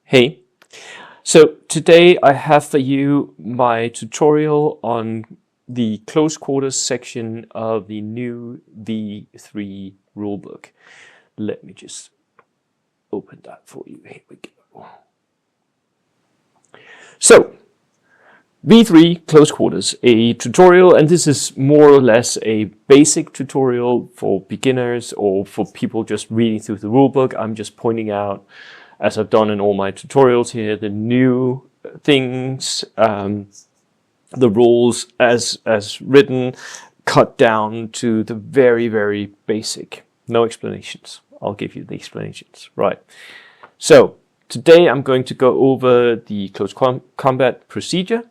Hey, so today I have for you my tutorial on the close quarters section of the new V3 rulebook. Let me just open that for you. Here we go. So, V3 close quarters, a tutorial, and this is more or less a basic tutorial for beginners or for people just reading through the rulebook. I'm just pointing out, as I've done in all my tutorials here, the new things, the rules as written, cut down to the very, very basic. No explanations. I'll give you the explanations. Right. So today I'm going to go over the close combat procedure,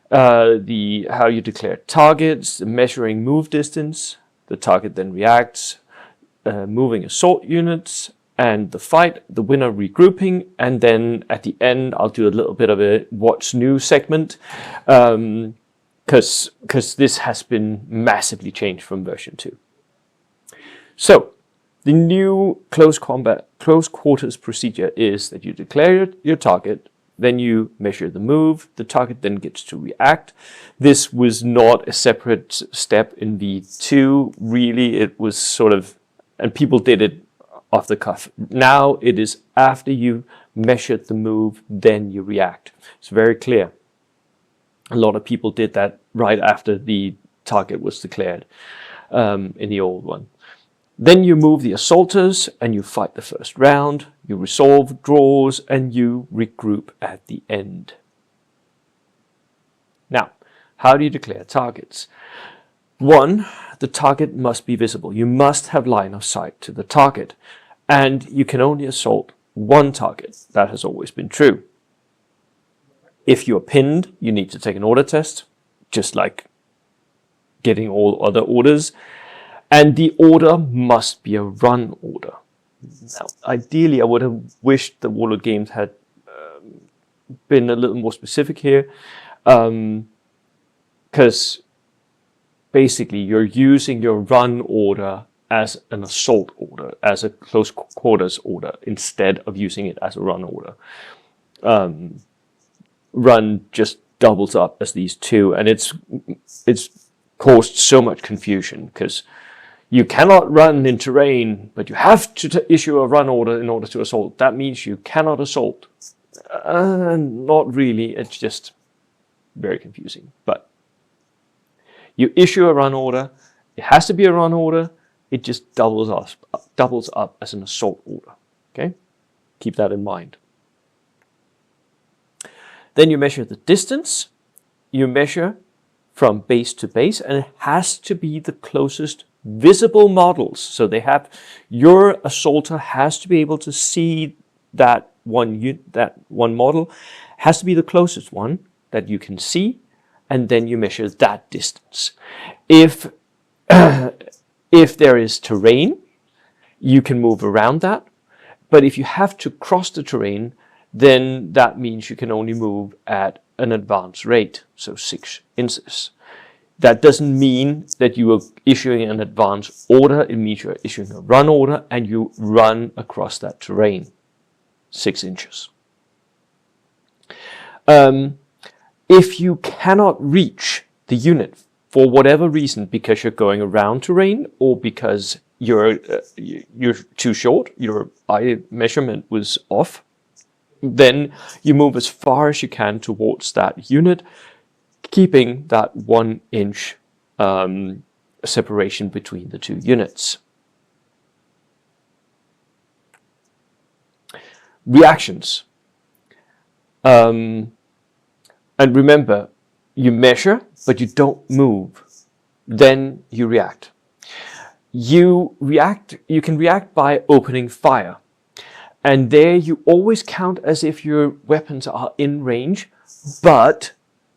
how you declare targets, the measuring move distance, the target then reacts, moving assault units, and the fight, the winner regrouping, and then at the end I'll do a little bit of a what's new segment, because this has been massively changed from version 2. So the new close quarters procedure is that you declare your target, then you measure the move, the target then gets to react. This was not a separate step in V2, really. It was sort of, and people did it off the cuff. Now it is after you measured the move, then you react. It's very clear. A lot of people did that right after the target was declared in the old one. Then you move the assaulters and you fight the first round, you resolve draws, and you regroup at the end. Now, how do you declare targets? 1, the target must be visible. You must have line of sight to the target. And you can only assault one target. That has always been true. If you're pinned, you need to take an order test, just like getting all other orders. And the order must be a run order. Now, ideally, I would have wished the Warlord Games had been a little more specific here, because basically you're using your run order as an assault order, as a close quarters order, instead of using it as a run order. Run just doubles up as these two, and it's caused so much confusion, because you cannot run in terrain, but you have to issue a run order in order to assault. That means you cannot assault. Not really, it's just very confusing. But you issue a run order, it has to be a run order, it just doubles up as an assault order. Okay? Keep that in mind. Then you measure the distance. You measure from base to base, and it has to be the closest visible models. So they have, your assaulter has to be able to see that one model, has to be the closest one that you can see, and then you measure that distance. If there is terrain, you can move around that. But if you have to cross the terrain, then that means you can only move at an advanced rate, so 6 inches. That doesn't mean that you are issuing an advanced order. It means you're issuing a run order and you run across that terrain, 6 inches. If you cannot reach the unit for whatever reason, because you're going around terrain or because you're too short, your eye measurement was off, then you move as far as you can towards that unit, keeping that 1 inch separation between the two units. Reactions. And remember, you measure, but you don't move. Then you react. You can react by opening fire. And there you always count as if your weapons are in range, but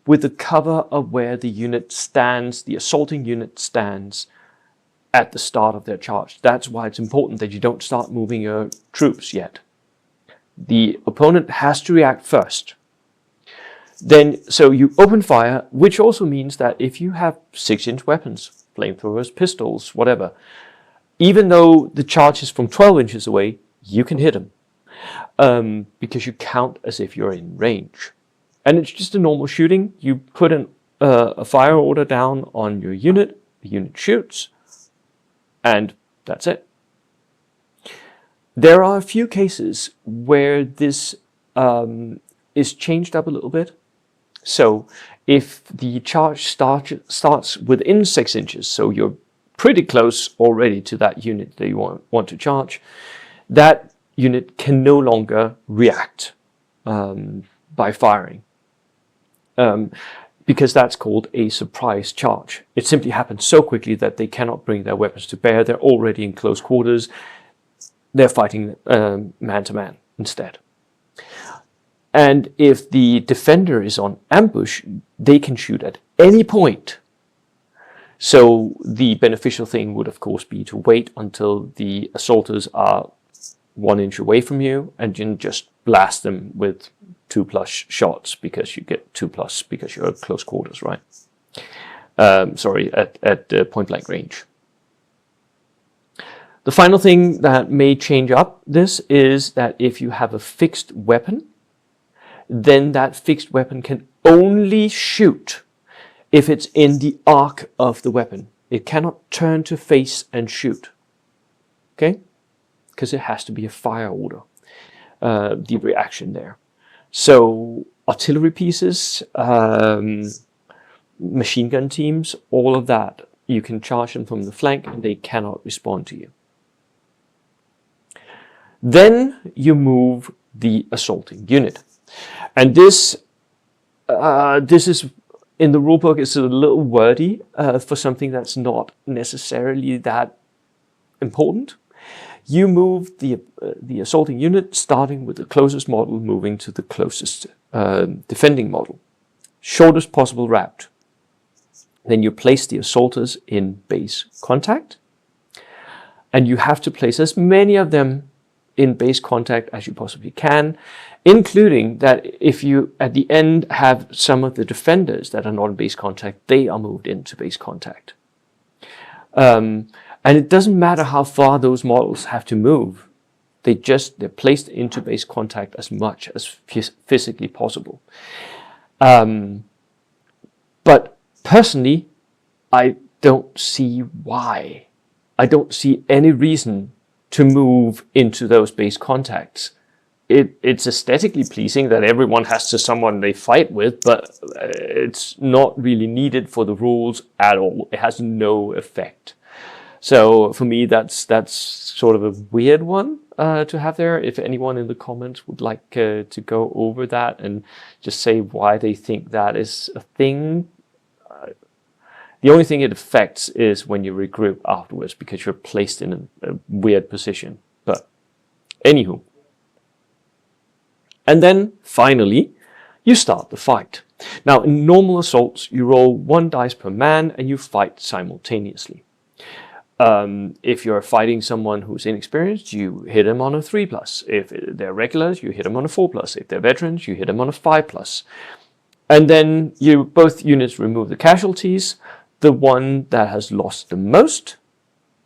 with the cover of where the unit stands, the assaulting unit stands at the start of their charge. That's why it's important that you don't start moving your troops yet. The opponent has to react first. Then, so you open fire, which also means that if you have 6-inch weapons, flamethrowers, pistols, whatever, even though the charge is from 12 inches away, you can hit them. because you count as if you're in range. And it's just a normal shooting. You put a fire order down on your unit, the unit shoots, and that's it. There are a few cases where this is changed up a little bit. So if the charge starts within 6 inches, so you're pretty close already to that unit that you want to charge, that unit can no longer react by firing, because that's called a surprise charge. It simply happens so quickly that they cannot bring their weapons to bear. They're already in close quarters. They're fighting man to man instead. And if the defender is on ambush, they can shoot at any point. So the beneficial thing would, of course, be to wait until the assaulters are 1 inch away from you, and you just blast them with 2+ shots, because you get 2+ because you're at close quarters, right? At point blank range. The final thing that may change up this is that if you have a fixed weapon, then that fixed weapon can only shoot if it's in the arc of the weapon. It cannot turn to face and shoot. Okay? Because it has to be a fire order, the reaction there. So artillery pieces, machine gun teams, all of that, you can charge them from the flank and they cannot respond to you. Then you move the assaulting unit. And this is, in the rulebook, it's a little wordy for something that's not necessarily that important. You move the assaulting unit, starting with the closest model, moving to the closest defending model. Shortest possible route. Then you place the assaulters in base contact. And you have to place as many of them in base contact as you possibly can, including that if you at the end have some of the defenders that are not in base contact, they are moved into base contact. And it doesn't matter how far those models have to move. They're placed into base contact as much as physically possible. But personally, I don't see why. I don't see any reason to move into those base contacts. It's aesthetically pleasing that everyone has to someone they fight with, but it's not really needed for the rules at all. It has no effect. So for me, that's sort of a weird one to have there. If anyone in the comments would like to go over that and just say why they think that is a thing. The only thing it affects is when you regroup afterwards, because you're placed in a weird position. But anywho. And then finally, you start the fight. Now, in normal assaults, you roll 1 dice per man and you fight simultaneously. If you're fighting someone who's inexperienced, you hit them on a 3+. If they're regulars, you hit them on a 4+. If they're veterans, you hit them on a 5+. And then both units remove the casualties. The one that has lost the most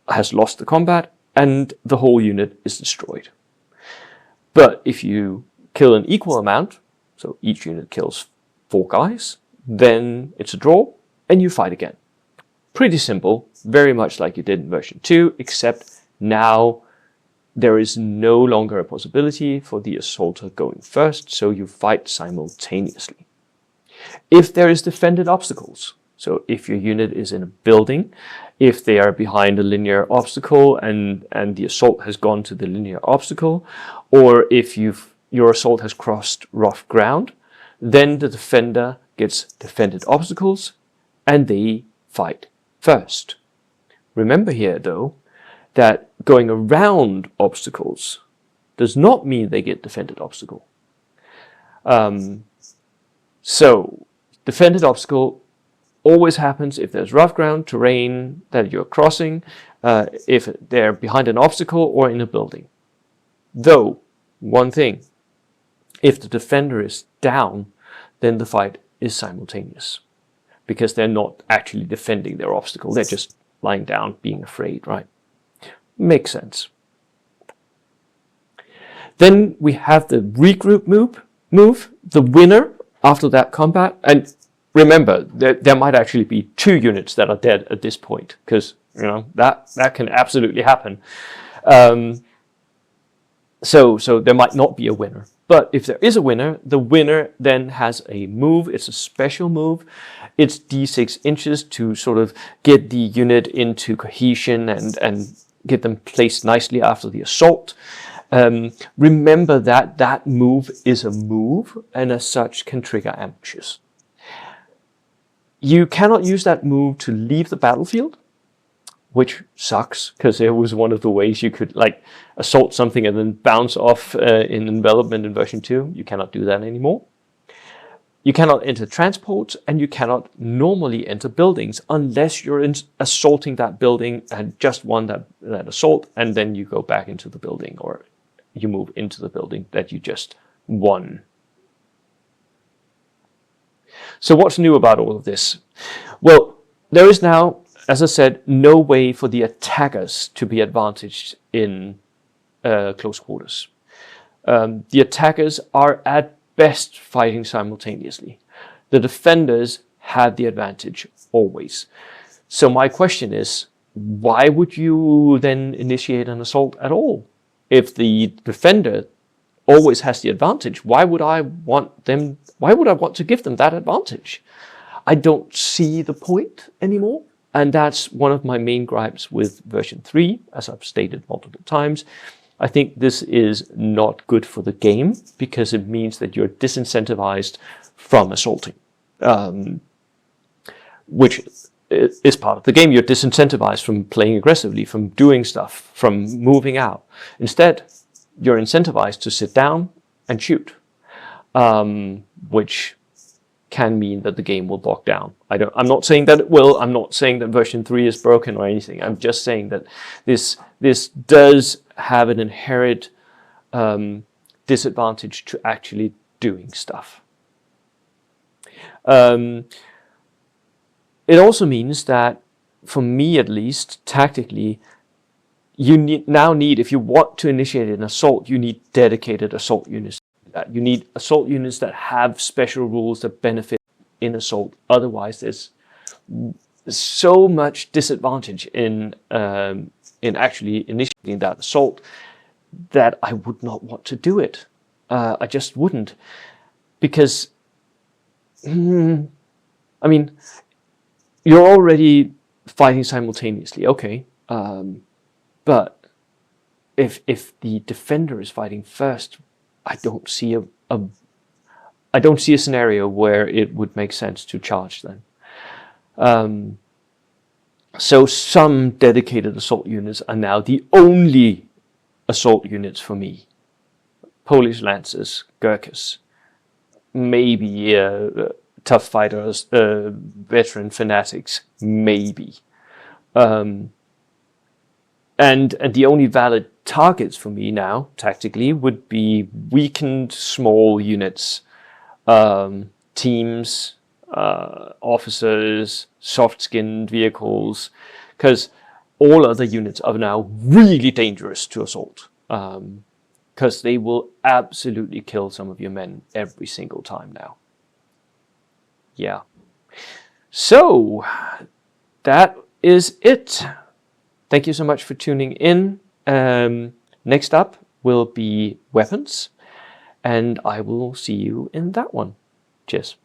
has lost the combat, and the whole unit is destroyed. But if you kill an equal amount, so each unit kills 4 guys, then it's a draw, and you fight again. Pretty simple, very much like you did in version 2, except now there is no longer a possibility for the assaulter going first, so you fight simultaneously. If there is defended obstacles, so if your unit is in a building, if they are behind a linear obstacle and the assault has gone to the linear obstacle, or if your assault has crossed rough ground, then the defender gets defended obstacles and they fight first. Remember here, though, that going around obstacles does not mean they get defended obstacle. So, defended obstacle always happens if there's rough ground, terrain that you're crossing, if they're behind an obstacle or in a building. Though, one thing, if the defender is down, then the fight is simultaneous, because they're not actually defending their obstacle. They're just lying down, being afraid, right? Makes sense. Then we have the regroup move, the winner after that combat. And remember, there might actually be 2 units that are dead at this point, because that can absolutely happen. So there might not be a winner. But if there is a winner, the winner then has a move. It's a special move. It's d6 inches to sort of get the unit into cohesion and get them placed nicely after the assault. Remember that that move is a move, and as such can trigger ambushes. You cannot use that move to leave the battlefield, which sucks, because it was one of the ways you could assault something and then bounce off in development in version 2. You cannot do that anymore. You cannot enter transports, and you cannot normally enter buildings unless you're assaulting that building and just won that assault, and then you go back into the building, or you move into the building that you just won. So what's new about all of this? Well, there is now, as I said, no way for the attackers to be advantaged in close quarters. The attackers are at best fighting simultaneously. The defenders have the advantage always. So my question is, why would you then initiate an assault at all? If the defender always has the advantage, why would I want to give them that advantage? I don't see the point anymore. And that's one of my main gripes with version 3, as I've stated multiple times. I think this is not good for the game, because it means that you're disincentivized from assaulting, which is part of the game. You're disincentivized from playing aggressively, from doing stuff, from moving out. Instead, you're incentivized to sit down and shoot, which can mean that the game will bog down. I'm not saying that it will. I'm not saying that version 3 is broken or anything. I'm just saying that this does have an inherent disadvantage to actually doing stuff. It also means that, for me at least, tactically, you need, if you want to initiate an assault, you need dedicated assault units. You need assault units that have special rules that benefit in assault. Otherwise, there's so much disadvantage in actually initiating that assault that I would not want to do it. I just wouldn't, because I mean, you're already fighting simultaneously, okay, but if the defender is fighting first, I don't see a scenario where it would make sense to charge them. So some dedicated assault units are now the only assault units for me. Polish Lancers, Gurkhas, maybe tough fighters, veteran fanatics, maybe. And the only valid targets for me now, tactically, would be weakened small units, teams, officers, soft-skinned vehicles, because all other units are now really dangerous to assault, because they will absolutely kill some of your men every single time now. Yeah. So, that is it. Thank you so much for tuning in. Next up will be weapons, and I will see you in that one. Cheers.